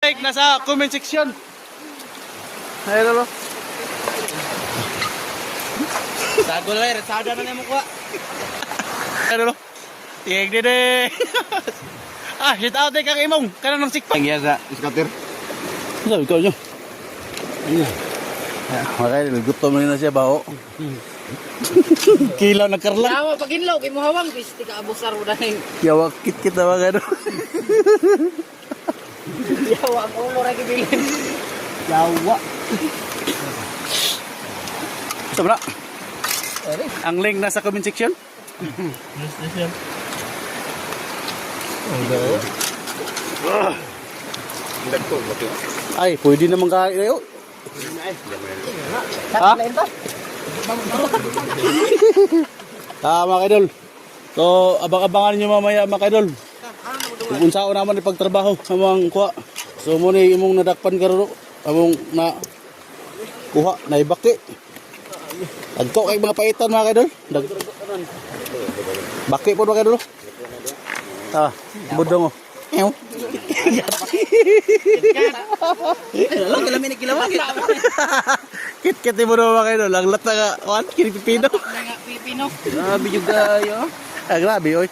Like, nasa comment section. Ay, lolo. Sago lang, resada na yung mukha. Ay, lolo. Tingig dede. Shout out kay Kang Imong. Kanan ng sikpa. Ang sa scooter. Sabi ko nyo. Makaya, gutom na siya ba? Kilaw na karla. Yawa pag inlaw kay mo hawang pisti ka abusar mo dahil. Yawa kit na mga ano. Yawa ang ulo ra gibilin. Yawa. Sama na. Ang link nasa comment section. Ay, pwede naman kayo. Ha? Tama mga idol. So, abang-abangan nyo mamaya mga idol. Kung unsao naman ipagtrabaho amang kuha. So, muna imong nadakpan karuro. Among na kuha, na ibaki. Agko kay mga paitan mga idol. Baki po mga idol. Budong o. Ew. Alam, kalamin na kilawag. Kit-kit mo na mga idol. Ang lat na ka, kinipipino. Nga pipino. Grabe juga, yo. Grabe, oy.